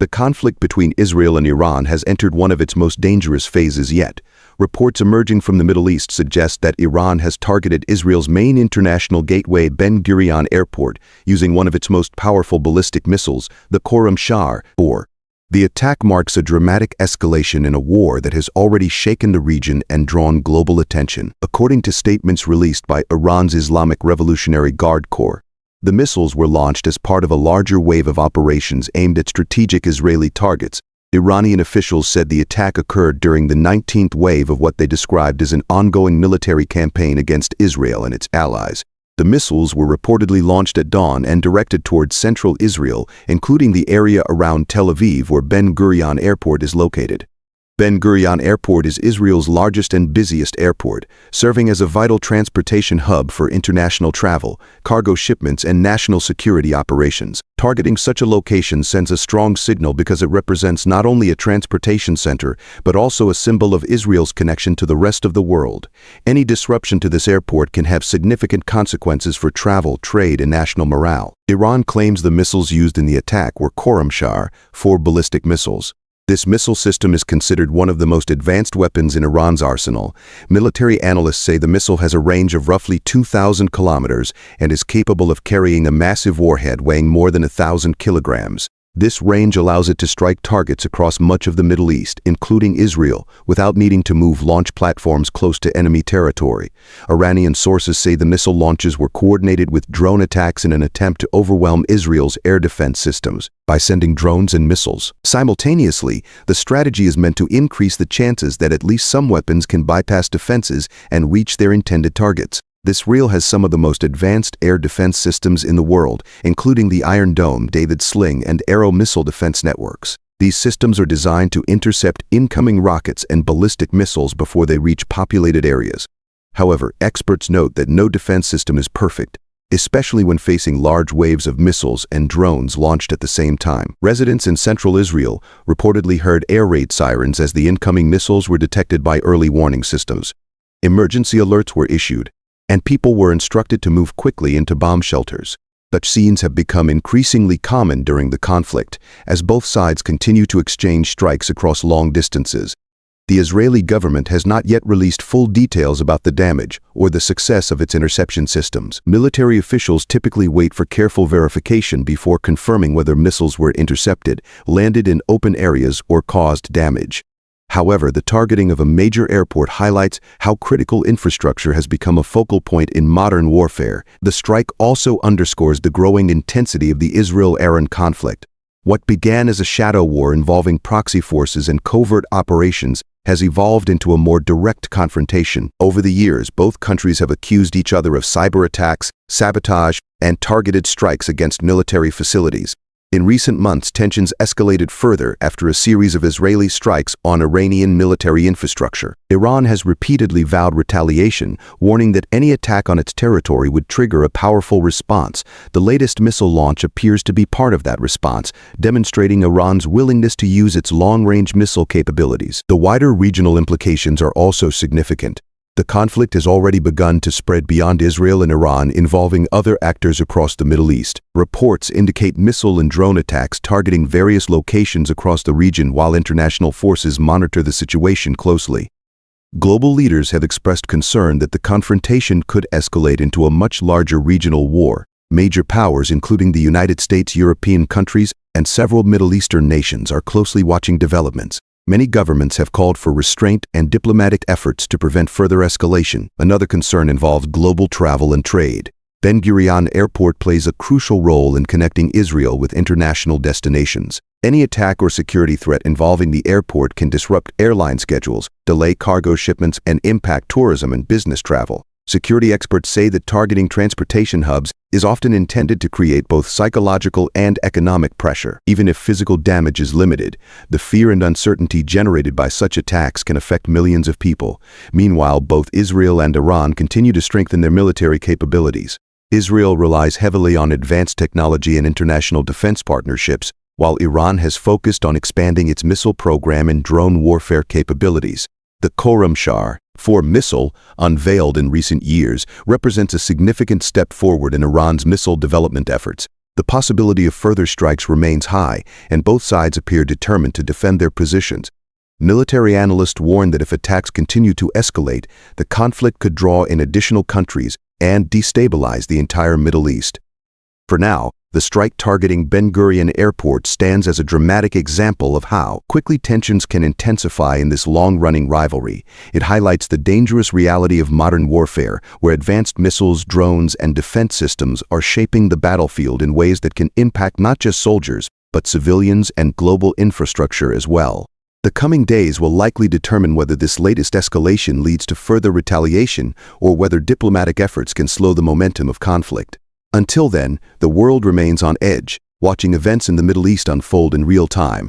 The conflict between Israel and Iran has entered one of its most dangerous phases yet. Reports emerging from the Middle East suggest that Iran has targeted Israel's main international gateway, Ben Gurion Airport, using one of its most powerful ballistic missiles, the Khorramshahr-4. The attack marks a dramatic escalation in a war that has already shaken the region and drawn global attention, according to statements released by Iran's Islamic Revolutionary Guard Corps. The missiles were launched as part of a larger wave of operations aimed at strategic Israeli targets. Iranian officials said the attack occurred during the 19th wave of what they described as an ongoing military campaign against Israel and its allies. The missiles were reportedly launched at dawn and directed towards central Israel, including the area around Tel Aviv where Ben Gurion Airport is located. Ben Gurion Airport is Israel's largest and busiest airport, serving as a vital transportation hub for international travel, cargo shipments, and national security operations. Targeting such a location sends a strong signal because it represents not only a transportation center, but also a symbol of Israel's connection to the rest of the world. Any disruption to this airport can have significant consequences for travel, trade, and national morale. Iran claims the missiles used in the attack were Khorramshahr-4 ballistic missiles. This missile system is considered one of the most advanced weapons in Iran's arsenal. Military analysts say the missile has a range of roughly 2,000 kilometers and is capable of carrying a massive warhead weighing more than 1,000 kilograms. This range allows it to strike targets across much of the Middle East, including Israel, without needing to move launch platforms close to enemy territory. Iranian sources say the missile launches were coordinated with drone attacks in an attempt to overwhelm Israel's air defense systems by sending drones and missiles. Simultaneously, the strategy is meant to increase the chances that at least some weapons can bypass defenses and reach their intended targets. Israel has some of the most advanced air defense systems in the world, including the Iron Dome, David Sling, and Arrow missile defense networks. These systems are designed to intercept incoming rockets and ballistic missiles before they reach populated areas. However, experts note that no defense system is perfect, especially when facing large waves of missiles and drones launched at the same time. Residents in central Israel reportedly heard air raid sirens as the incoming missiles were detected by early warning systems. Emergency alerts were issued, and people were instructed to move quickly into bomb shelters. Such scenes have become increasingly common during the conflict, as both sides continue to exchange strikes across long distances. The Israeli government has not yet released full details about the damage or the success of its interception systems. Military officials typically wait for careful verification before confirming whether missiles were intercepted, landed in open areas, or caused damage. However, the targeting of a major airport highlights how critical infrastructure has become a focal point in modern warfare. The strike also underscores the growing intensity of the Israel-Iran conflict. What began as a shadow war involving proxy forces and covert operations has evolved into a more direct confrontation. Over the years, both countries have accused each other of cyber attacks, sabotage, and targeted strikes against military facilities. In recent months, tensions escalated further after a series of Israeli strikes on Iranian military infrastructure. Iran has repeatedly vowed retaliation, warning that any attack on its territory would trigger a powerful response. The latest missile launch appears to be part of that response, demonstrating Iran's willingness to use its long-range missile capabilities. The wider regional implications are also significant. The conflict has already begun to spread beyond Israel and Iran, involving other actors across the Middle East. Reports indicate missile and drone attacks targeting various locations across the region while international forces monitor the situation closely. Global leaders have expressed concern that the confrontation could escalate into a much larger regional war. Major powers, including the United States, European countries, and several Middle Eastern nations, are closely watching developments. Many governments have called for restraint and diplomatic efforts to prevent further escalation. Another concern involves global travel and trade. Ben Gurion Airport plays a crucial role in connecting Israel with international destinations. Any attack or security threat involving the airport can disrupt airline schedules, delay cargo shipments, and impact tourism and business travel. Security experts say that targeting transportation hubs is often intended to create both psychological and economic pressure. Even if physical damage is limited, the fear and uncertainty generated by such attacks can affect millions of people. Meanwhile, both Israel and Iran continue to strengthen their military capabilities. Israel relies heavily on advanced technology and international defense partnerships, while Iran has focused on expanding its missile program and drone warfare capabilities. The Khorramshahr-4 missile, unveiled in recent years, represents a significant step forward in Iran's missile development efforts. The possibility of further strikes remains high, and both sides appear determined to defend their positions. Military analysts warn that if attacks continue to escalate, the conflict could draw in additional countries and destabilize the entire Middle East. For now, the strike targeting Ben Gurion Airport stands as a dramatic example of how quickly tensions can intensify in this long-running rivalry. It highlights the dangerous reality of modern warfare, where advanced missiles, drones, and defense systems are shaping the battlefield in ways that can impact not just soldiers, but civilians and global infrastructure as well. The coming days will likely determine whether this latest escalation leads to further retaliation or whether diplomatic efforts can slow the momentum of conflict. Until then, the world remains on edge, watching events in the Middle East unfold in real time.